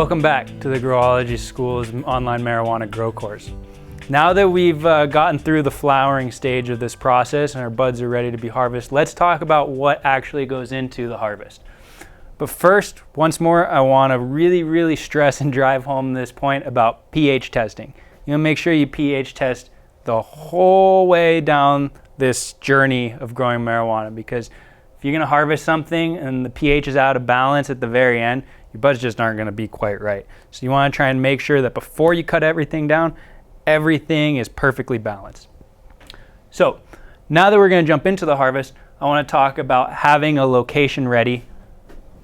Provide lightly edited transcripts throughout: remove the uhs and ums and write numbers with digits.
Welcome back to the Growology School's online marijuana grow course. Now that we've gotten through the flowering stage of this process and our buds are ready to be harvested, let's talk about what actually goes into the harvest. But first, once more, I want to really stress and drive home this point about pH testing. You know, make sure you pH test the whole way down this journey of growing marijuana, because if you're going to harvest something and the pH is out of balance at the very end, your buds just aren't going to be quite right. So you want to try and make sure that before you cut everything down, everything is perfectly balanced. So now that we're going to jump into the harvest, I want to talk about having a location ready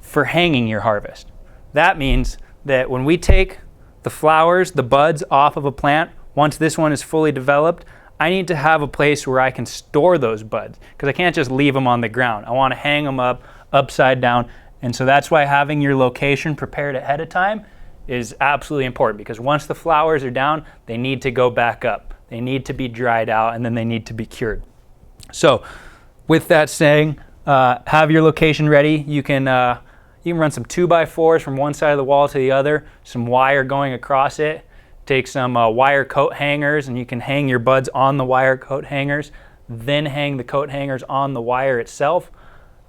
for hanging your harvest. That means that when we take the flowers, the buds off of a plant, once this one is fully developed, I need to have a place where I can store those buds, because I can't just leave them on the ground. I want to hang them up upside down. And so that's why having your location prepared ahead of time is absolutely important, because once the flowers are down, they need to go back up. They need to be dried out, and then they need to be cured. So with that saying, have your location ready. You can run some 2x4s from one side of the wall to the other, some wire going across it. Take some wire coat hangers, and you can hang your buds on the wire coat hangers, then hang the coat hangers on the wire itself.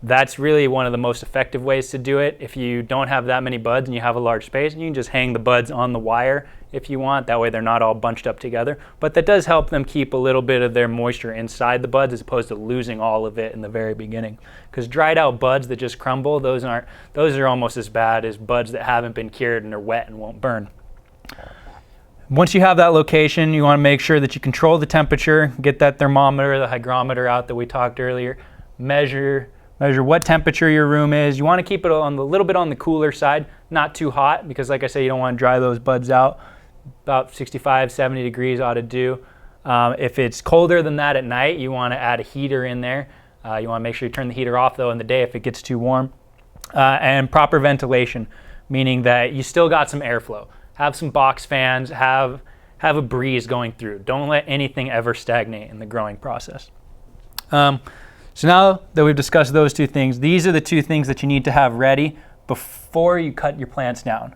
That's really one of the most effective ways to do it. If you don't have that many buds and you have a large space, you can just hang the buds on the wire if you want. That way they're not all bunched up together. But that does help them keep a little bit of their moisture inside the buds, as opposed to losing all of it in the very beginning. Because dried out buds that just crumble, those are almost as bad as buds that haven't been cured and are wet and won't burn. Once you have that location, you want to make sure that you control the temperature, get that thermometer, the hygrometer out that we talked earlier, measure what temperature your room is. You want to keep it a little bit on the cooler side, not too hot, because like I said, you don't want to dry those buds out. About 65, 70 degrees ought to do. If it's colder than that at night, you want to add a heater in there. You want to make sure you turn the heater off though in the day if it gets too warm. And proper ventilation, meaning that you still got some airflow. Have some box fans, have a breeze going through. Don't let anything ever stagnate in the growing process. So now that we've discussed those two things, these are the two things that you need to have ready before you cut your plants down.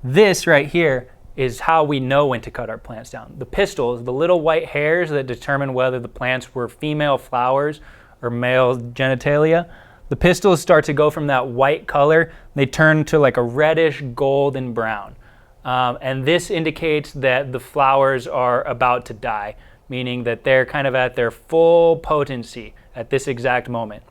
This right here is how we know when to cut our plants down. The pistils, the little white hairs that determine whether the plants were female flowers or male genitalia, the pistils start to go from that white color, they turn to like a reddish golden brown. And this indicates that the flowers are about to die, meaning that they're kind of at their full potency at this exact moment.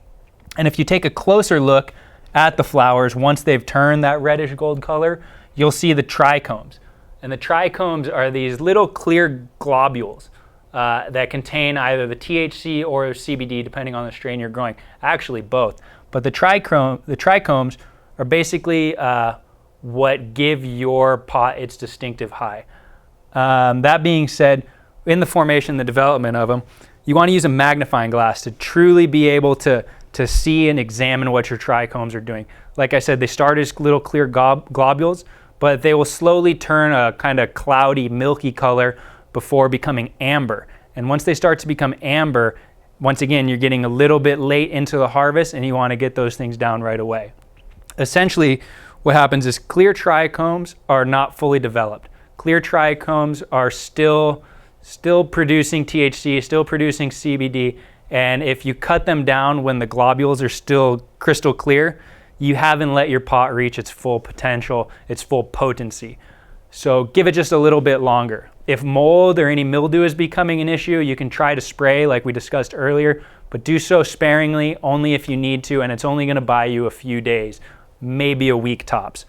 And if you take a closer look at the flowers, once they've turned that reddish gold color, you'll see the trichomes. And the trichomes are these little clear globules that contain either the THC or CBD, depending on the strain you're growing. Actually, both. But the trichomes are basically what give your pot its distinctive high. That being said, in the formation, the development of them, you want to use a magnifying glass to truly be able to see and examine what your trichomes are doing. Like I said, they start as little clear globules, but they will slowly turn a kind of cloudy, milky color before becoming amber. And once they start to become amber, once again, you're getting a little bit late into the harvest and you want to get those things down right away. Essentially, what happens is clear trichomes are not fully developed. Clear trichomes are still producing THC, still producing CBD, and if you cut them down when the globules are still crystal clear, you haven't let your pot reach its full potential, its full potency. So give it just a little bit longer. If mold or any mildew is becoming an issue, you can try to spray like we discussed earlier, but do so sparingly, only if you need to, and it's only going to buy you a few days, maybe a week tops.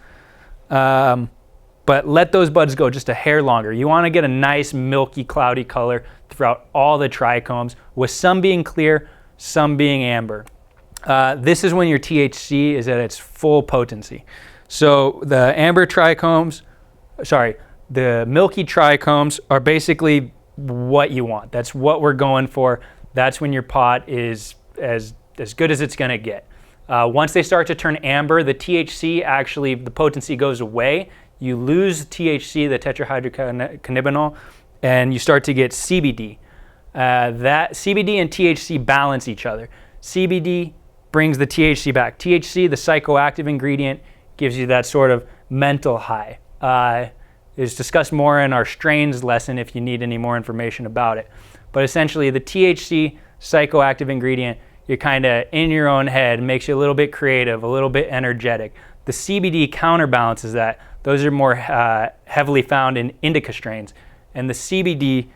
But let those buds go just a hair longer. You want to get a nice milky cloudy color throughout all the trichomes, with some being clear, some being amber. This is when your THC is at its full potency. So the milky trichomes are basically what you want. That's what we're going for. That's when your pot is as good as it's going to get. Once they start to turn amber, the THC actually, the potency goes away. You lose THC, the tetrahydrocannabinol, and you start to get CBD. That CBD and THC balance each other. CBD brings the THC back. THC, the psychoactive ingredient, gives you that sort of mental high. Is discussed more in our strains lesson if you need any more information about it. But essentially the THC psychoactive ingredient, you're kind of in your own head, makes you a little bit creative, a little bit energetic. The CBD counterbalances that. Those are more heavily found in indica strains. And the CBD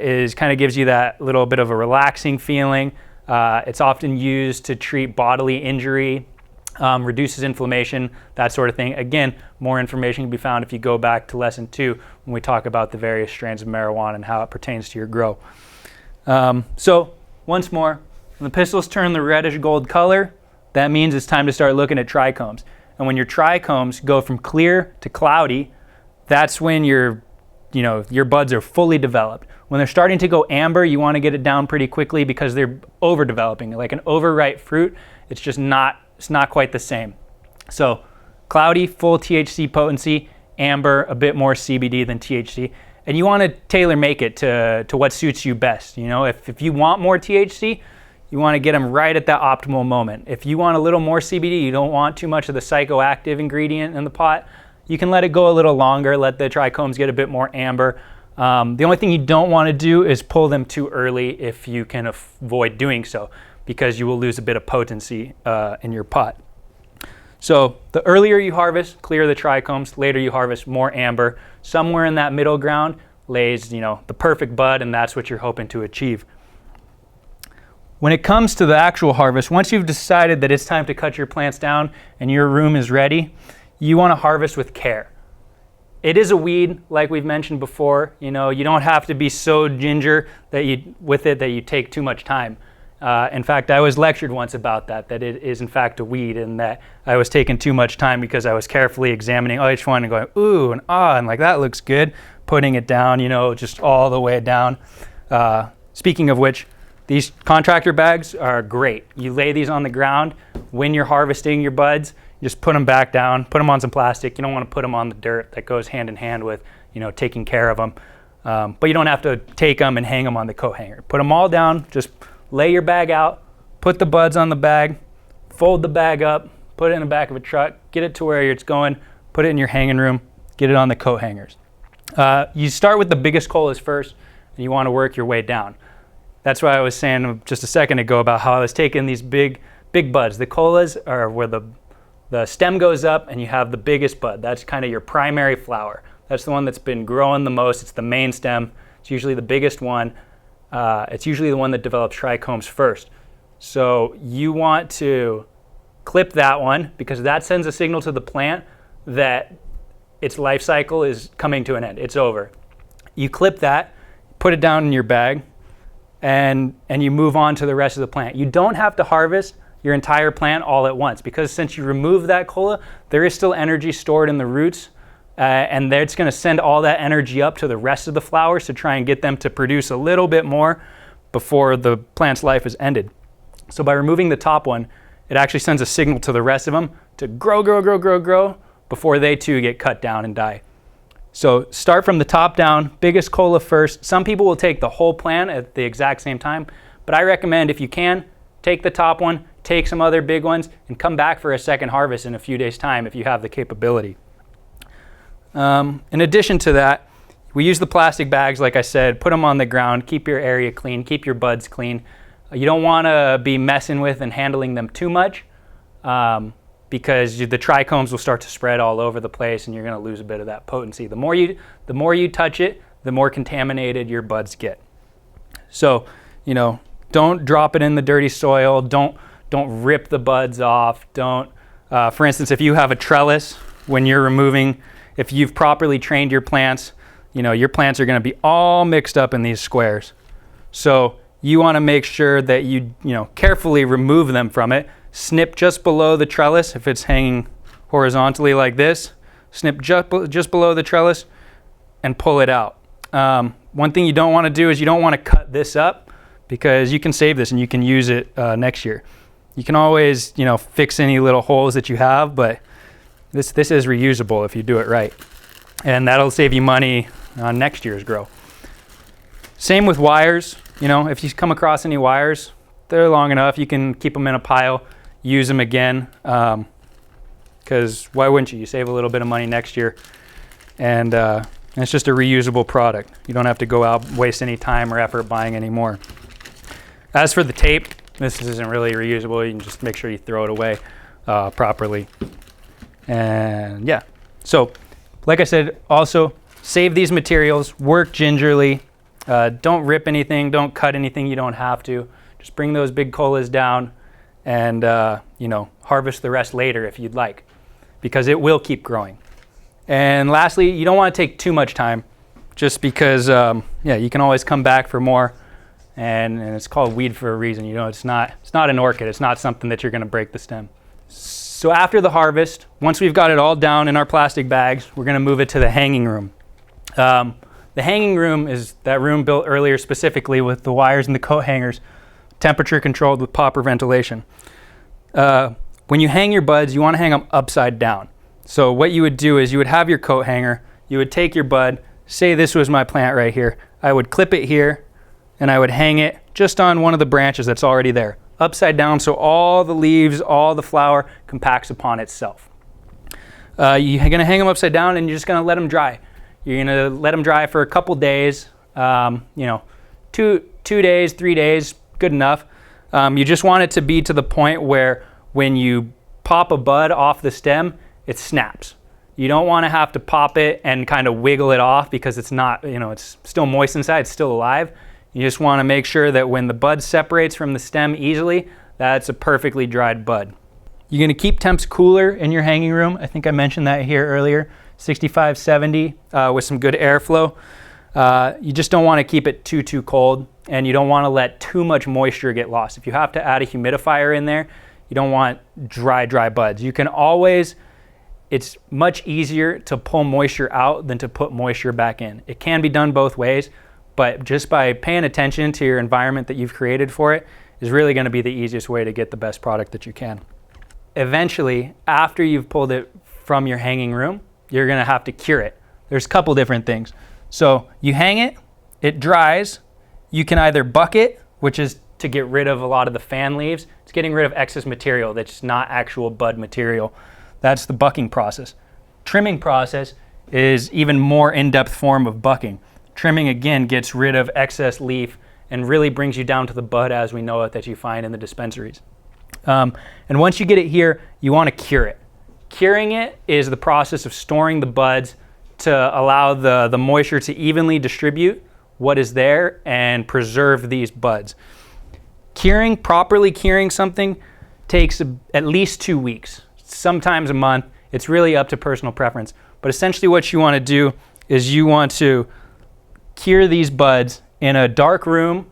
is kind of gives you that little bit of a relaxing feeling. It's often used to treat bodily injury, reduces inflammation, that sort of thing. Again, more information can be found if you go back to lesson 2 when we talk about the various strains of marijuana and how it pertains to your grow. So once more, when the pistils turn the reddish gold color, that means it's time to start looking at trichomes. And when your trichomes go from clear to cloudy, that's when your buds are fully developed. When they're starting to go amber, you want to get it down pretty quickly because they're overdeveloping. Like an overripe fruit, it's just not quite the same. So cloudy, full THC potency, amber, a bit more CBD than THC. And you want to tailor make it to what suits you best. If you want more THC, you want to get them right at that optimal moment. If you want a little more CBD, you don't want too much of the psychoactive ingredient in the pot, you can let it go a little longer, let the trichomes get a bit more amber. The only thing you don't want to do is pull them too early if you can avoid doing so, because you will lose a bit of potency in your pot. So the earlier you harvest, clear the trichomes, later you harvest more amber. Somewhere in that middle ground lays the perfect bud, and that's what you're hoping to achieve. When it comes to the actual harvest, once you've decided that it's time to cut your plants down and your room is ready, you want to harvest with care. It is a weed, like we've mentioned before. You don't have to be so ginger that you take too much time. In fact, I was lectured once about that it is in fact a weed, and that I was taking too much time because I was carefully examining each one and going, ooh, and ah, and like that looks good, putting it down, just all the way down. Speaking of which, these contractor bags are great. You lay these on the ground. When you're harvesting your buds, you just put them back down, put them on some plastic. You don't want to put them on the dirt. That goes hand in hand with, taking care of them. But you don't have to take them and hang them on the coat hanger. Put them all down, just lay your bag out, put the buds on the bag, fold the bag up, put it in the back of a truck, get it to where it's going, put it in your hanging room, get it on the coat hangers. You start with the biggest colas first, and you want to work your way down. That's why I was saying just a second ago about how I was taking these big buds. The colas are where the stem goes up and you have the biggest bud. That's kind of your primary flower. That's the one that's been growing the most. It's the main stem. It's usually the biggest one. It's usually the one that develops trichomes first. So you want to clip that one because that sends a signal to the plant that its life cycle is coming to an end. It's over. You clip that, put it down in your bag, and you move on to the rest of the plant. You don't have to harvest your entire plant all at once because since you remove that cola, there is still energy stored in the roots, and it's going to send all that energy up to the rest of the flowers to try and get them to produce a little bit more before the plant's life is ended. So by removing the top one, it actually sends a signal to the rest of them to grow before they too get cut down and die. So start from the top down, biggest cola first. Some people will take the whole plant at the exact same time, but I recommend if you can, take the top one, take some other big ones, and come back for a second harvest in a few days' time if you have the capability. In addition to that, we use the plastic bags, like I said, put them on the ground, keep your area clean, keep your buds clean. You don't want to be messing with and handling them too much because the trichomes will start to spread all over the place and you're going to lose a bit of that potency. The more you touch it, the more contaminated your buds get. So, don't drop it in the dirty soil. Don't rip the buds off. For instance, if you have a trellis, when you're removing, if you've properly trained your plants, your plants are going to be all mixed up in these squares. So you want to make sure that you carefully remove them from it. Snip just below the trellis if it's hanging horizontally like this. Snip just below the trellis and pull it out. One thing you don't want to do is you don't want to cut this up because you can save this and you can use it next year. You can always fix any little holes that you have, but this is reusable if you do it right. And that'll save you money on next year's grow. Same with wires. If you come across any wires, they're long enough. You can keep them in a pile, use them again. because why wouldn't you? You save a little bit of money next year, and it's just a reusable product. You don't have to go out, waste any time or effort buying any more. As for the tape, this isn't really reusable. You can just make sure you throw it away properly. And yeah, so like I said, also save these materials, work gingerly. Don't rip anything, don't cut anything you don't have to. Just bring those big colas down and harvest the rest later if you'd like, because it will keep growing. And lastly, you don't want to take too much time, just because you can always come back for more. And it's called weed for a reason. It's not an orchid. It's not something that you're going to break the stem. So after the harvest, once we've got it all down in our plastic bags, we're going to move it to the hanging room. The hanging room is that room built earlier specifically with the wires and the coat hangers, temperature controlled with popper ventilation. When you hang your buds, you want to hang them upside down. So what you would do is you would have your coat hanger, you would take your bud, say this was my plant right here, I would clip it here, and I would hang it just on one of the branches that's already there, upside down, so all the leaves, all the flower compacts upon itself. You're going to hang them upside down, and you're just going to let them dry. You're going to let them dry for a couple days, 2 days, 3 days, good enough. You just want it to be to the point where when you pop a bud off the stem, it snaps. You don't want to have to pop it and kind of wiggle it off because it's not, it's still moist inside, it's still alive. You just want to make sure that when the bud separates from the stem easily, that's a perfectly dried bud. You're going to keep temps cooler in your hanging room. I think I mentioned that here earlier, 65, 70 with some good airflow. You just don't want to keep it too cold, and you don't want to let too much moisture get lost. If you have to add a humidifier in there, you don't want dry buds. You can always, it's much easier to pull moisture out than to put moisture back in. It can be done both ways, but just by paying attention to your environment that you've created for it is really going to be the easiest way to get the best product that you can. Eventually, after you've pulled it from your hanging room, you're going to have to cure it. There's a couple different things. So you hang it, it dries. You can either buck it, which is to get rid of a lot of the fan leaves. It's getting rid of excess material that's not actual bud material. That's the bucking process. Trimming process is even more in-depth form of bucking. Trimming again gets rid of excess leaf and really brings you down to the bud as we know it that you find in the dispensaries. And once you get it here, you want to cure it. Curing it is the process of storing the buds to allow the moisture to evenly distribute what is there and preserve these buds. Properly curing something takes at least 2 weeks, sometimes a month. It's really up to personal preference. But essentially what you want to do is you want to cure these buds in a dark room.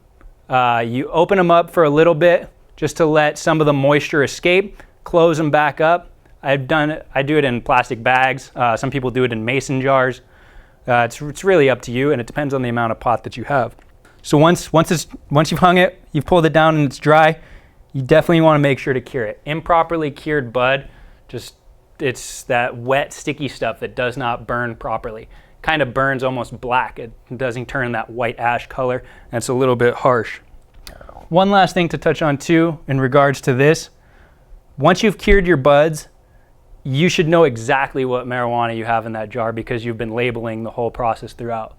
You open them up for a little bit just to let some of the moisture escape, close them back up. I do it in plastic bags. Some people do it in mason jars. It's really up to you, and it depends on the amount of pot that you have. So once you've hung it, you've pulled it down and it's dry, you definitely want to make sure to cure it. Improperly cured bud, it's that wet, sticky stuff that does not burn properly. Kind of burns almost black. It doesn't turn that white ash color, and it's a little bit harsh. One last thing to touch on too in regards to this. Once you've cured your buds, you should know exactly what marijuana you have in that jar because you've been labeling the whole process throughout.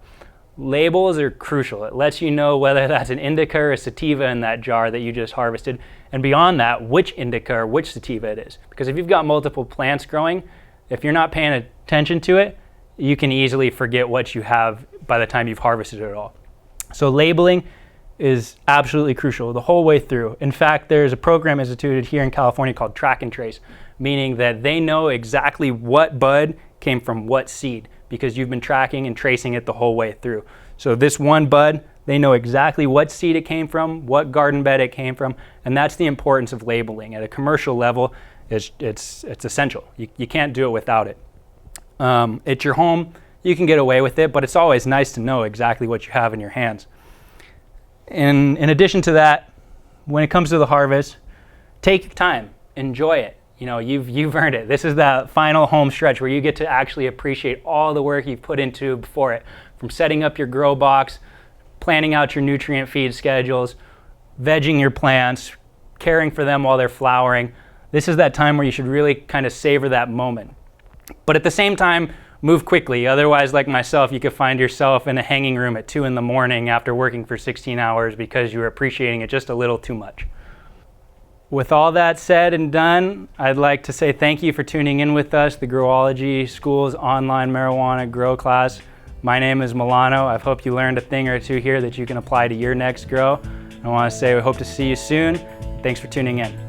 Labels are crucial. It lets you know whether that's an indica or a sativa in that jar that you just harvested, and beyond that, which indica or which sativa it is. Because if you've got multiple plants growing, if you're not paying attention to it, you can easily forget what you have by the time you've harvested it all. So labeling is absolutely crucial the whole way through. In fact, there's a program instituted here in California called Track and Trace, meaning that they know exactly what bud came from what seed because you've been tracking and tracing it the whole way through. So this one bud, they know exactly what seed it came from, what garden bed it came from, and that's the importance of labeling. At a commercial level, it's essential. You can't do it without it. At your home, you can get away with it, but it's always nice to know exactly what you have in your hands. And in addition to that, when it comes to the harvest, take your time, enjoy it. You've earned it. This is that final home stretch where you get to actually appreciate all the work you've put into before it, from setting up your grow box, planning out your nutrient feed schedules, vegging your plants, caring for them while they're flowering. This is that time where you should really kind of savor that moment. But at the same time, move quickly. Otherwise, like myself, you could find yourself in a hanging room at 2 in the morning after working for 16 hours because you were appreciating it just a little too much. With all that said and done, I'd like to say thank you for tuning in with us, the Growology School's online marijuana grow class. My name is Milano. I hope you learned a thing or two here that you can apply to your next grow. I want to say we hope to see you soon. Thanks for tuning in.